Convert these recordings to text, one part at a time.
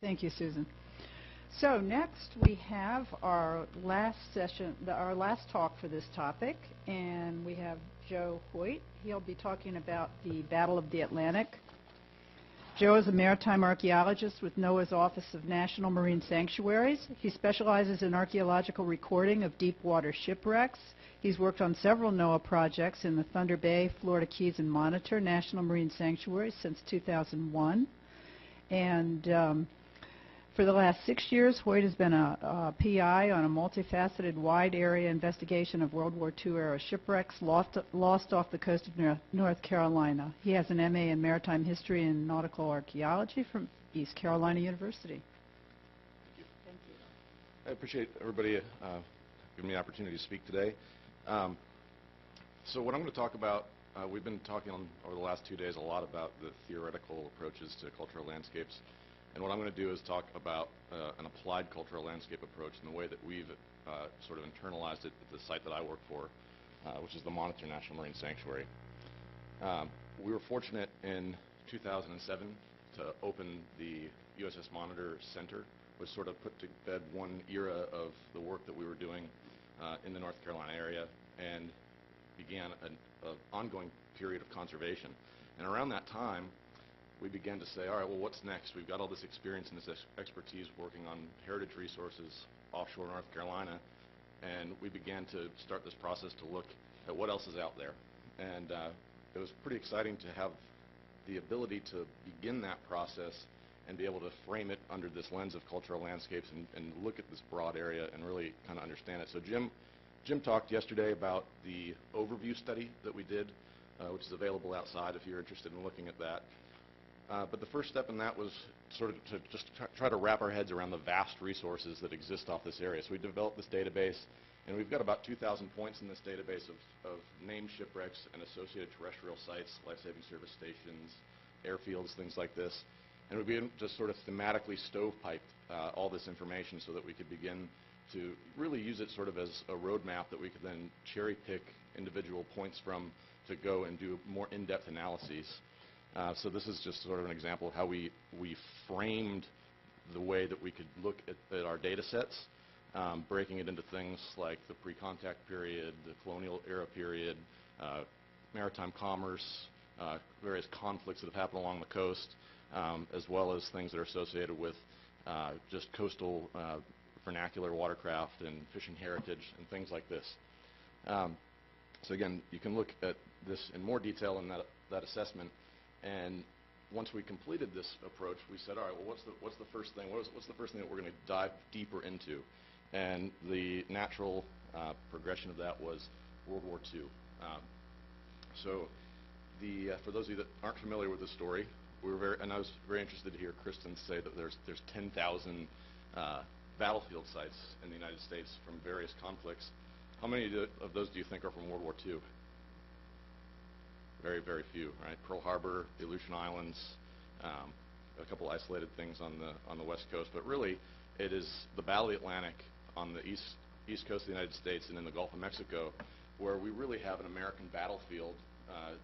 Thank you, Susan. So next we have our last session, our last talk for this topic, and we have Joe Hoyt. He'll be talking about the Battle of the Atlantic. Joe is a maritime archaeologist with NOAA's Office of National Marine Sanctuaries. He specializes in archaeological recording of deep water shipwrecks. He's worked on several NOAA projects in the Thunder Bay, Florida Keys, and Monitor National Marine Sanctuaries since 2001. And for the last 6 years, Hoyt has been a PI on a multifaceted, wide-area investigation of World War II-era shipwrecks lost off the coast of North Carolina. He has an MA in Maritime History and Nautical Archaeology from East Carolina University. Thank you. I appreciate everybody giving me the opportunity to speak today. So what I'm going to talk about, we've been talking over the last 2 days a lot about the theoretical approaches to cultural landscapes. And what I'm going to do is talk about an applied cultural landscape approach in the way that we've sort of internalized it at the site that I work for, which is the Monitor National Marine Sanctuary. We were fortunate in 2007 to open the USS Monitor Center, which sort of put to bed one era of the work that we were doing in the North Carolina area and began an ongoing period of conservation. And around that time, we began to say, all right, well, what's next? We've got all this experience and this expertise working on heritage resources offshore North Carolina, and we began to start this process to look at what else is out there. And it was pretty exciting to have the ability to begin that process and be able to frame it under this lens of cultural landscapes and look at this broad area and really kind of understand it. So Jim talked yesterday about the overview study that we did, which is available outside if you're interested in looking at that. But the first step in that was sort of to just try to wrap our heads around the vast resources that exist off this area. So we developed this database, and we've got about 2,000 points in this database of named shipwrecks and associated terrestrial sites, life-saving service stations, airfields, things like this. And we began to sort of thematically stovepipe all this information so that we could begin to really use it sort of as a roadmap that we could then cherry-pick individual points from to go and do more in-depth analyses. So this is just sort of an example of how we framed the way that we could look at our data sets, breaking it into things like the pre-contact period, the colonial era period, maritime commerce, various conflicts that have happened along the coast, as well as things that are associated with just coastal vernacular watercraft and fishing heritage and things like this. So again, you can look at this in more detail in that assessment. And once we completed this approach, we said, all right, well, what's the first thing? What's the first thing that we're going to dive deeper into? And the natural progression of that was World War II. For those of you that aren't familiar with the story, and I was very interested to hear Kristen say that there's 10,000 battlefield sites in the United States from various conflicts. How many of those do you think are from World War II? Very, very few, right? Pearl Harbor, the Aleutian Islands, a couple isolated things on the West Coast, but really it is the Battle of the Atlantic on the east coast of the United States and in the Gulf of Mexico, where we really have an American battlefield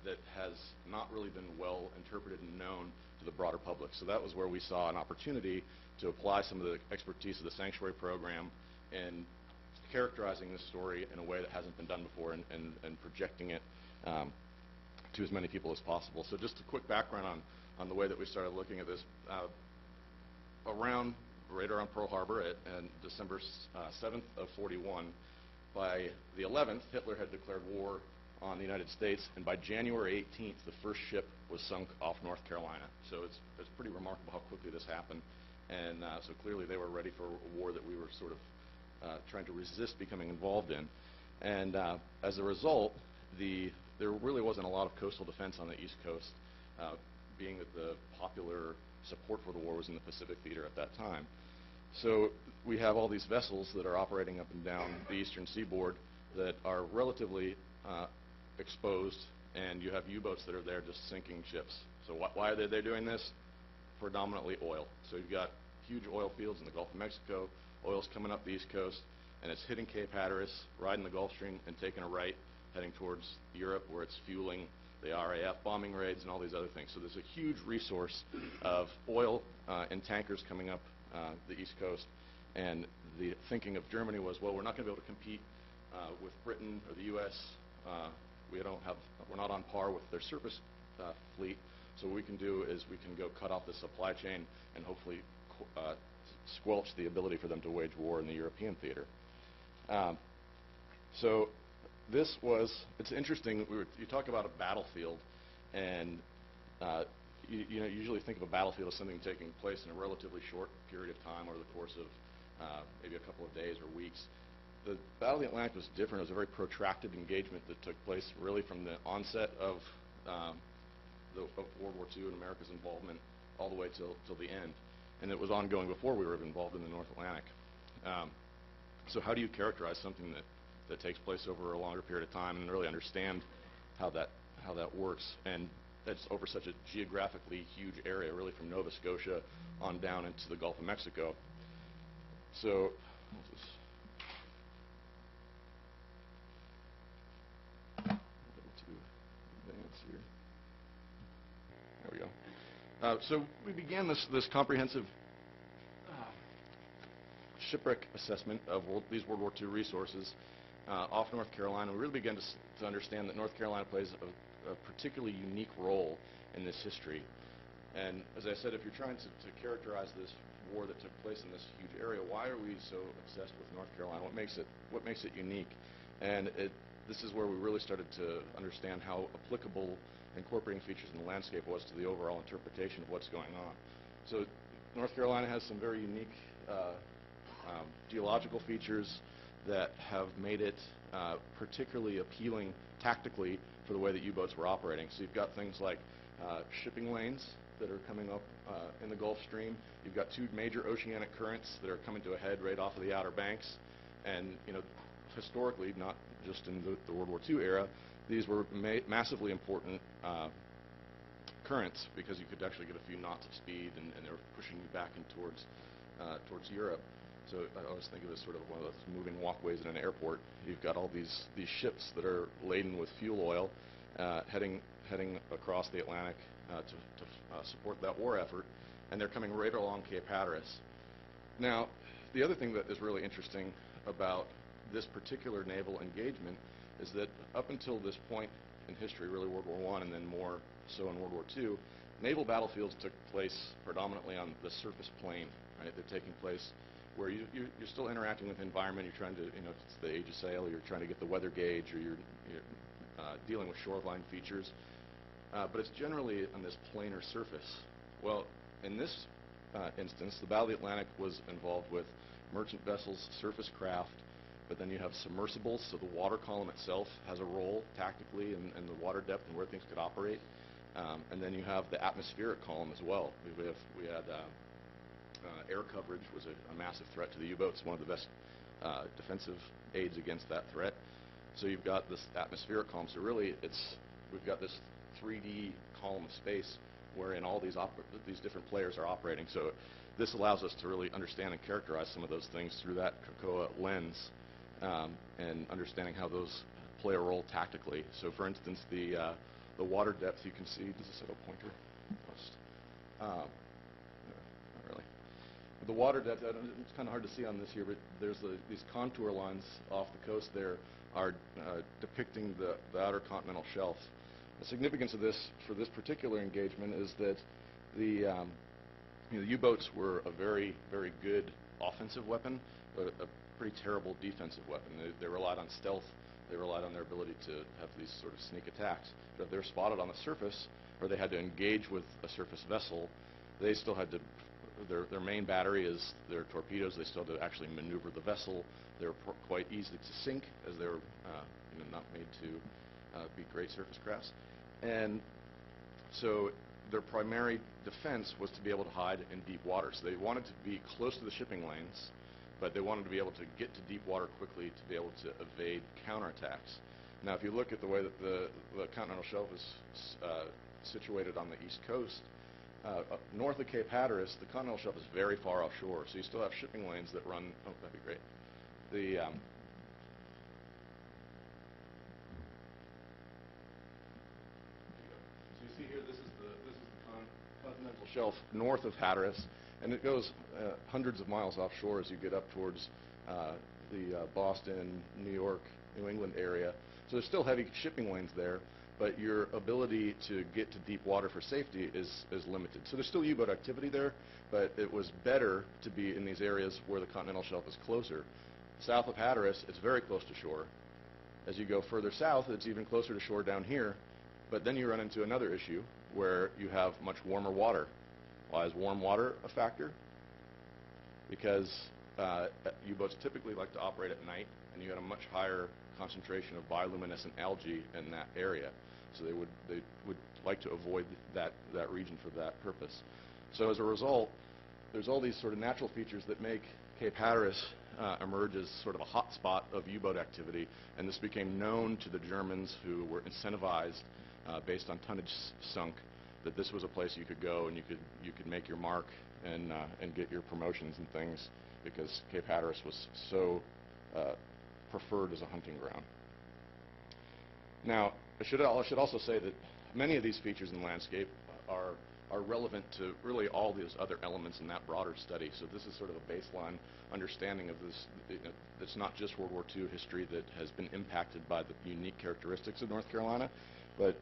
that has not really been well interpreted and known to the broader public. So that was where we saw an opportunity to apply some of the expertise of the Sanctuary program in characterizing this story in a way that hasn't been done before and projecting it to as many people as possible. So just a quick background on the way that we started looking at this. Right around Pearl Harbor on December 7th of 41, by the 11th, Hitler had declared war on the United States, and by January 18th, the first ship was sunk off North Carolina. So it's pretty remarkable how quickly this happened. And so clearly they were ready for a war that we were sort of trying to resist becoming involved in. And as a result, there really wasn't a lot of coastal defense on the East Coast, being that the popular support for the war was in the Pacific theater at that time. So we have all these vessels that are operating up and down the eastern seaboard that are relatively exposed, and you have U-boats that are there just sinking ships. So why are they there doing this? Predominantly oil. So you've got huge oil fields in the Gulf of Mexico, oil's coming up the East Coast, and it's hitting Cape Hatteras, riding the Gulf Stream, and taking a right, heading towards Europe, where it's fueling the RAF bombing raids and all these other things. So there's a huge resource of oil in tankers coming up the East Coast. And the thinking of Germany was, well, we're not going to be able to compete with Britain or the U.S. We're not on par with their surface fleet. So what we can do is we can go cut off the supply chain and hopefully squelch the ability for them to wage war in the European theater. So it's interesting. You talk about a battlefield, and you usually think of a battlefield as something taking place in a relatively short period of time over the course of maybe a couple of days or weeks. The Battle of the Atlantic was different. It was a very protracted engagement that took place really from the onset of World War II and America's involvement all the way till the end. And it was ongoing before we were involved in the North Atlantic. So how do you characterize something that takes place over a longer period of time and really understand how that works? And that's over such a geographically huge area, really from Nova Scotia on down into the Gulf of Mexico. So there we go. So we began this comprehensive shipwreck assessment of these World War II resources off North Carolina. We really began to understand that North Carolina plays a particularly unique role in this history. And as I said, if you're trying to characterize this war that took place in this huge area, why are we so obsessed with North Carolina? What makes it unique? And this is where we really started to understand how applicable incorporating features in the landscape was to the overall interpretation of what's going on. So North Carolina has some very unique geological features that have made it particularly appealing tactically for the way that U-boats were operating. So you've got things like shipping lanes that are coming up in the Gulf Stream. You've got two major oceanic currents that are coming to a head right off of the Outer Banks. And historically, not just in the World War II era, these were massively important currents because you could actually get a few knots of speed, and they were pushing you back in towards Europe. So I always think of it as sort of one of those moving walkways in an airport. You've got all these ships that are laden with fuel oil heading across the Atlantic to support that war effort, and they're coming right along Cape Hatteras. Now, the other thing that is really interesting about this particular naval engagement is that up until this point in history, really World War I and then more so in World War II, naval battlefields took place predominantly on the surface plane. Right? They're taking place where you're still interacting with the environment. You're trying to, if it's the age of sail, you're trying to get the weather gauge, or you're dealing with shoreline features. But it's generally on this planar surface. Well, in this instance, the Battle of the Atlantic was involved with merchant vessels, surface craft, but then you have submersibles, so the water column itself has a role tactically in the water depth and where things could operate. And then you have the atmospheric column as well. We had air coverage was a massive threat to the U-boats, one of the best defensive aids against that threat. So you've got this atmospheric column. So really, we've got this 3D column of space wherein all these different players are operating. So this allows us to really understand and characterize some of those things through that COCOA lens, and understanding how those play a role tactically. So for instance, the water depth, you can see, does this have a pointer? Not really. The water depth, it's kind of hard to see on this here, but there's these contour lines off the coast there are depicting the outer continental shelf. The significance of this for this particular engagement is that the U-boats were a very, very good offensive weapon, but a pretty terrible defensive weapon. They relied on stealth. They relied on their ability to have these sort of sneak attacks. But if they're spotted on the surface, or they had to engage with a surface vessel, they still had to. Their main battery is their torpedoes. They still had to actually maneuver the vessel. They're quite easy to sink, as they're not made to be great surface crafts. And so their primary defense was to be able to hide in deep water. So they wanted to be close to the shipping lanes, but they wanted to be able to get to deep water quickly to be able to evade counterattacks. Now, if you look at the way that the continental shelf is situated on the east coast, north of Cape Hatteras, the continental shelf is very far offshore, so you still have shipping lanes that run. Oh, that'd be great. see here, this is the continental shelf north of Hatteras, and it goes hundreds of miles offshore as you get up towards the Boston, New York, New England area. So there's still heavy shipping lanes there, but your ability to get to deep water for safety is limited. So there's still U-boat activity there, but it was better to be in these areas where the continental shelf is closer. South of Hatteras, it's very close to shore. As you go further south, it's even closer to shore down here, but then you run into another issue where you have much warmer water. Why is warm water a factor? Because U-boats typically like to operate at night, and you had a much higher concentration of bioluminescent algae in that area. So they would like to avoid that region for that purpose. So as a result, there's all these sort of natural features that make Cape Hatteras emerge as sort of a hot spot of U-boat activity, and this became known to the Germans, who were incentivized based on tonnage sunk, that this was a place you could go and you could make your mark and get your promotions and things, because Cape Hatteras was so preferred as a hunting ground. Now, I should also say that many of these features in the landscape are relevant to really all these other elements in that broader study. So this is sort of a baseline understanding of this. It's not just World War II history that has been impacted by the unique characteristics of North Carolina, but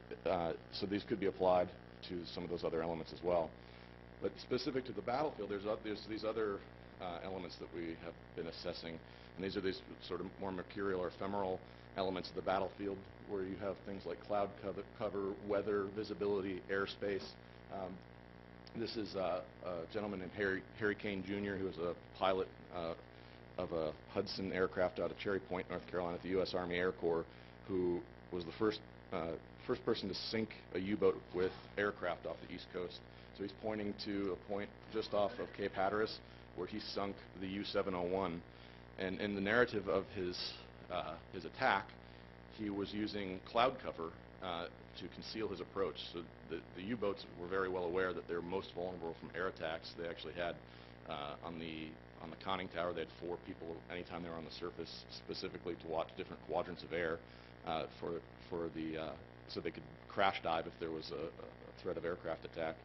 so these could be applied to some of those other elements as well. But specific to the battlefield, there's these other elements that we have been assessing, and these are these sort of more mercurial or ephemeral elements of the battlefield, where you have things like cloud cover, weather, visibility, airspace. This is a gentleman named Harry Kane, Jr., who was a pilot of a Hudson aircraft out of Cherry Point, North Carolina, at the U.S. Army Air Corps, who was the first person to sink a U-boat with aircraft off the East Coast. So he's pointing to a point just off of Cape Hatteras where he sunk the U-701. And in the narrative of his attack, he was using cloud cover to conceal his approach. So the U-boats were very well aware that they're most vulnerable from air attacks. They actually had on the conning tower, they had 4 people anytime they were on the surface, specifically to watch different quadrants of air so they could crash dive if there was a threat of aircraft attack.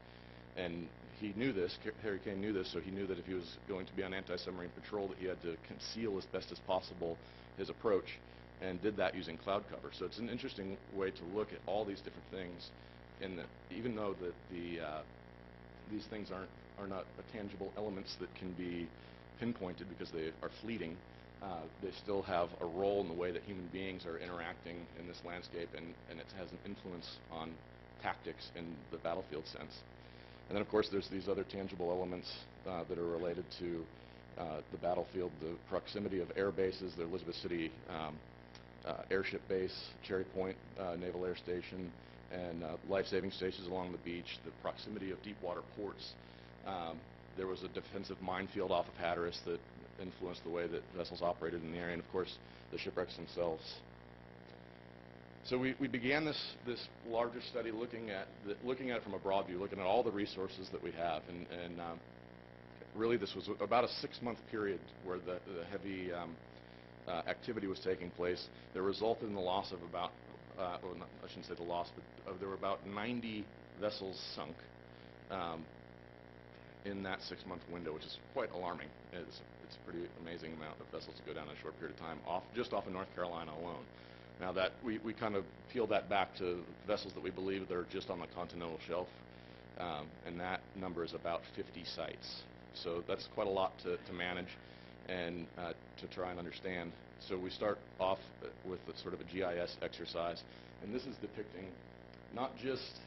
And he knew this, Harry Kane knew this, so he knew that if he was going to be on anti-submarine patrol, that he had to conceal as best as possible his approach, and did that using cloud cover. So it's an interesting way to look at all these different things, in that even though that these things are not tangible elements that can be pinpointed because they are fleeting, they still have a role in the way that human beings are interacting in this landscape, and it has an influence on tactics in the battlefield sense. And then, of course, there's these other tangible elements that are related to the battlefield, the proximity of air bases, the Elizabeth City airship base, Cherry Point Naval Air Station, and life-saving stations along the beach, the proximity of deep water ports. There was a defensive minefield off of Hatteras that influenced the way that vessels operated in the area, and of course the shipwrecks themselves. So we began this larger study looking at it from a broad view, looking at all the resources that we have, and really this was about a 6-month period where the heavy activity was taking place that resulted in the loss of about, I shouldn't say the loss, but there were about 90 vessels sunk in that 6-month window, which is quite alarming. It's a pretty amazing amount of vessels to go down in a short period of time, just off of North Carolina alone. Now that we kind of peel that back to vessels that we believe that are just on the continental shelf, and that number is about 50 sites. So that's quite a lot to manage and to try and understand. So we start off with a sort of a GIS exercise, and this is depicting not just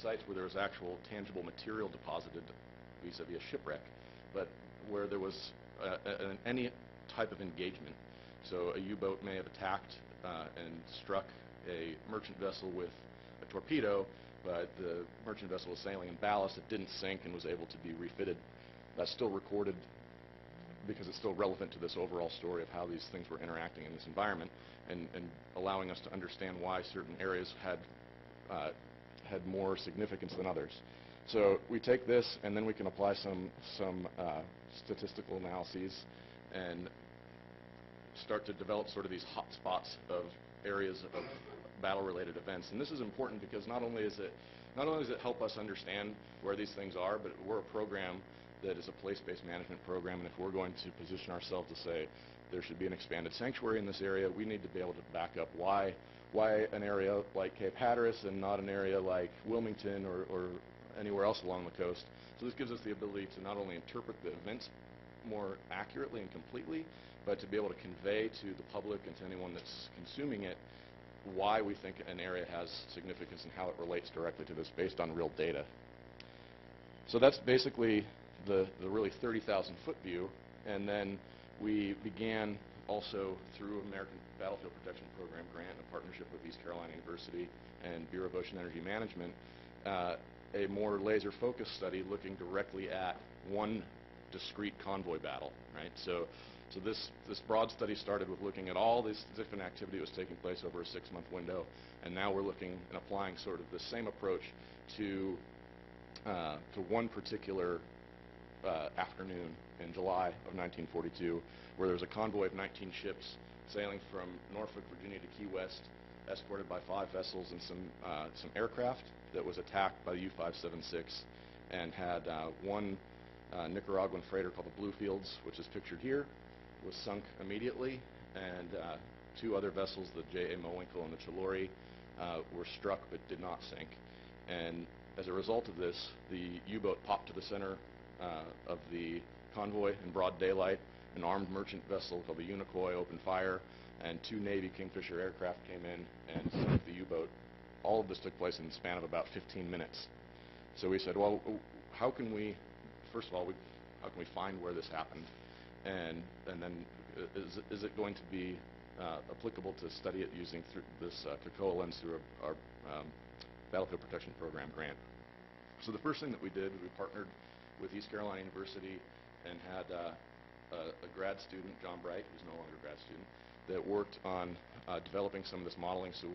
sites where there was actual tangible material deposited vis-a-vis a shipwreck, but where there was any type of engagement. So a U-boat may have attacked and struck a merchant vessel with a torpedo, but the merchant vessel was sailing in ballast. It didn't sink and was able to be refitted. That's still recorded because it's still relevant to this overall story of how these things were interacting in this environment, and allowing us to understand why certain areas had more significance than others. So we take this, and then we can apply some statistical analyses and start to develop sort of these hot spots of areas battle-related events. And this is important because not only does it help us understand where these things are, but we're a program that is a place-based management program, and if we're going to position ourselves to say there should be an expanded sanctuary in this area, we need to be able to back up why an area like Cape Hatteras and not an area like Wilmington or anywhere else along the coast. So this gives us the ability to not only interpret the events more accurately and completely, but to be able to convey to the public and to anyone that's consuming it why we think an area has significance and how it relates directly to this based on real data. So that's basically the really 30,000-foot view, and then we began also through American Battlefield Protection Program grant in partnership with East Carolina University and Bureau of Ocean Energy Management, a more laser-focused study looking directly at one discrete convoy battle, right? So this broad study started with looking at all this different activity that was taking place over a 6-month window, and now we're looking and applying sort of the same approach to one particular afternoon in July of 1942, where there was a convoy of 19 ships sailing from Norfolk, Virginia to Key West, escorted by 5 vessels and some aircraft that was attacked by the U-576, and had one Nicaraguan freighter called the Bluefields, which is pictured here, was sunk immediately, and 2 other vessels, the J.A. Mowinkle and the Chilori, were struck but did not sink. And as a result of this, the U-boat popped to the center of the convoy in broad daylight. An armed merchant vessel called the Unicoi opened fire, and 2 Navy Kingfisher aircraft came in and sunk the U-boat. All of this took place in the span of about 15 minutes. So we said, well, how can we, first of all, how can we find where this happened? And then is it going to be applicable to study it using this COCOA lens through our Battlefield Protection Program grant? So the first thing that we did, we partnered with East Carolina University and had a grad student, John Bright, who's no longer a grad student, that worked on developing some of this modeling. So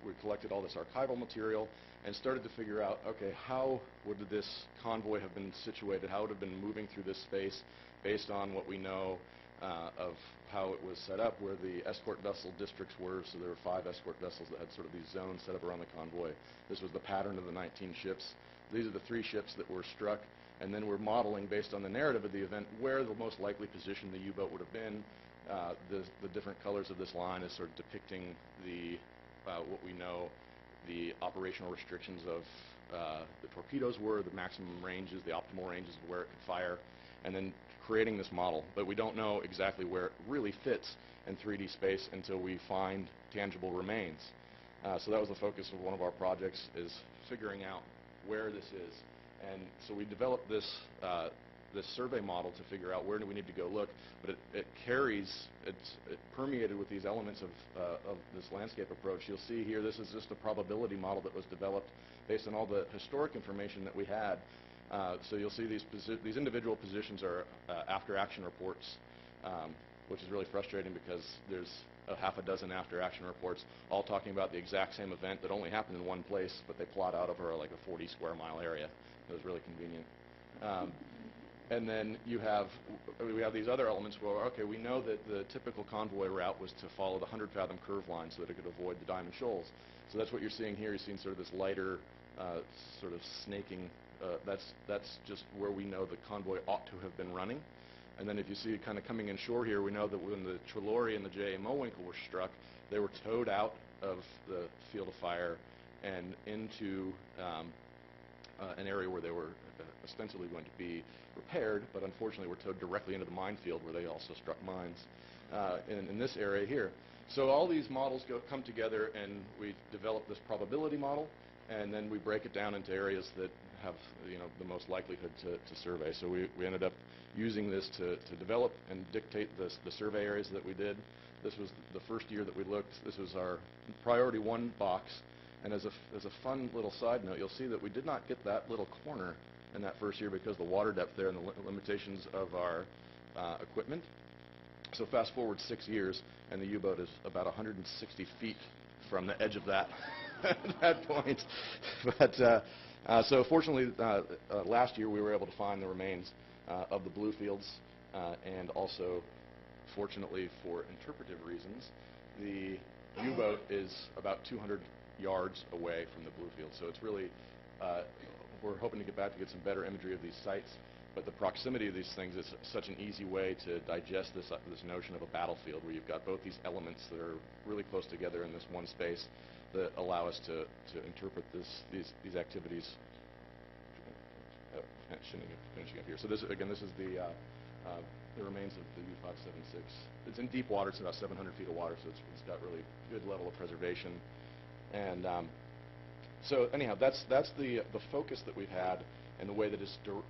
we collected all this archival material and started to figure out, okay, how would this convoy have been situated? How would it have been moving through this space based on what we know of how it was set up, where the escort vessel districts were. So there were 5 escort vessels that had sort of these zones set up around the convoy. This was the pattern of the 19 ships. These are the 3 ships that were struck. And then we're modeling, based on the narrative of the event, where the most likely position the U-boat would have been. The different colors of this line is sort of depicting what we know the operational restrictions of the torpedoes were, the maximum ranges, the optimal ranges of where it could fire, and then creating this model. But we don't know exactly where it really fits in 3D space until we find tangible remains. So that was the focus of one of our projects, is figuring out where this is. And so we developed this survey model to figure out where do we need to go look, but it permeated with these elements of this landscape approach. You'll see here, this is just a probability model that was developed based on all the historic information that we had. So you'll see these individual positions are after-action reports, which is really frustrating because there's a half a dozen after-action reports all talking about the exact same event that only happened in one place, but they plot out over like a 40-square-mile area. It was really convenient. And then we have these other elements where, okay, we know that the typical convoy route was to follow the 100-fathom curve line so that it could avoid the Diamond Shoals. So that's what you're seeing here. You're seeing sort of this lighter sort of snaking. That's just where we know the convoy ought to have been running. And then if you see kind of coming inshore here, we know that when the Trelawney and the J.A. Mowinkle were struck, they were towed out of the field of fire and into an area where they were ostensibly going to be repaired, but unfortunately were towed directly into the minefield where they also struck mines in this area here. So all these models come together, and we develop this probability model, and then we break it down into areas that have the most likelihood to survey. So we ended up using this to develop and dictate the survey areas that we did. This was the first year that we looked. This was our priority 1 box. And as a fun little side note, you'll see that we did not get that little corner in that first year because of the water depth there and the limitations of our equipment. So fast forward 6 years, and the U-boat is about 160 feet from the edge of that that point. But so fortunately, last year we were able to find the remains of the Bluefields, and also, fortunately for interpretive reasons, the U-boat is about 200 yards away from the blue field. So it's really, we're hoping to get back to get some better imagery of these sites. But the proximity of these things is such an easy way to digest this notion of a battlefield, where you've got both these elements that are really close together in this one space that allow us to interpret these activities. Finishing up here. So this is the remains of the U-576. It's in deep water. It's about 700 feet of water, so it's got really good level of preservation. And so anyhow, that's the focus that we've had, and the way that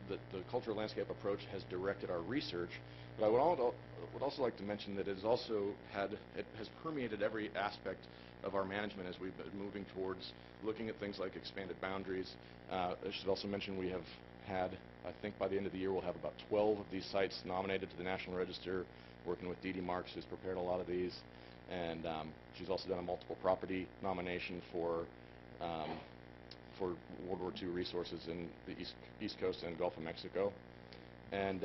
the cultural landscape approach has directed our research. But I would also like to mention that it has permeated every aspect of our management as we've been moving towards looking at things like expanded boundaries. I should also mention we have had, I think by the end of the year, we'll have about 12 of these sites nominated to the National Register, working with Dee Dee Marks, who's prepared a lot of these. And she's also done a multiple property nomination for World War II resources in the East Coast and Gulf of Mexico. And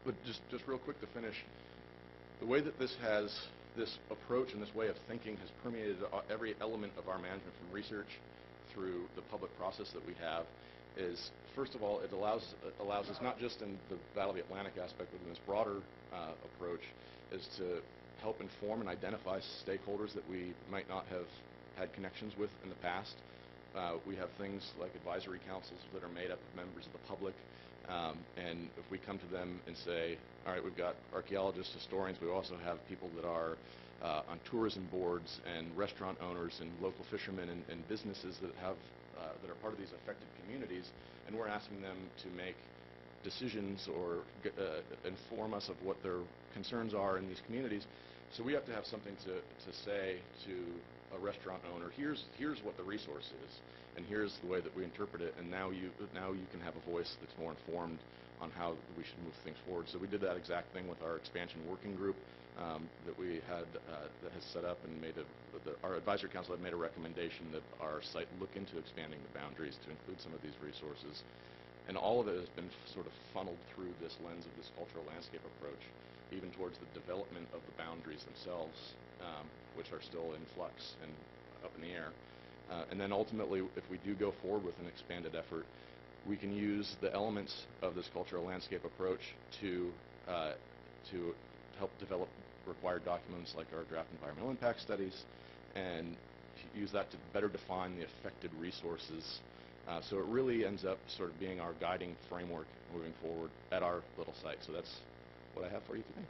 but just real quick to finish, the way that this approach and this way of thinking has permeated every element of our management, from research through the public process that we have, is, first of all, it allows us, not just in the Battle of the Atlantic aspect, but in this broader approach, is to help inform and identify stakeholders that we might not have had connections with in the past. We have things like advisory councils that are made up of members of the public, and if we come to them and say, all right, we've got archaeologists, historians, we also have people that are on tourism boards and restaurant owners and local fishermen and businesses that are part of these affected communities, and we're asking them to make decisions or inform us of what their concerns are in these communities. So we have to have something to say to a restaurant owner. Here's what the resource is, and here's the way that we interpret it, and now you can have a voice that's more informed on how we should move things forward. So we did that exact thing with our expansion working group that we had that has set up and our advisory council had made a recommendation that our site look into expanding the boundaries to include some of these resources. And all of it has been sort of funneled through this lens of this cultural landscape approach, even towards the development of the boundaries themselves, which are still in flux and up in the air. And then ultimately, if we do go forward with an expanded effort, we can use the elements of this cultural landscape approach to help develop required documents like our draft environmental impact studies, and use that to better define the affected resources. So it really ends up sort of being our guiding framework moving forward at our little site. So that's what I have for you today.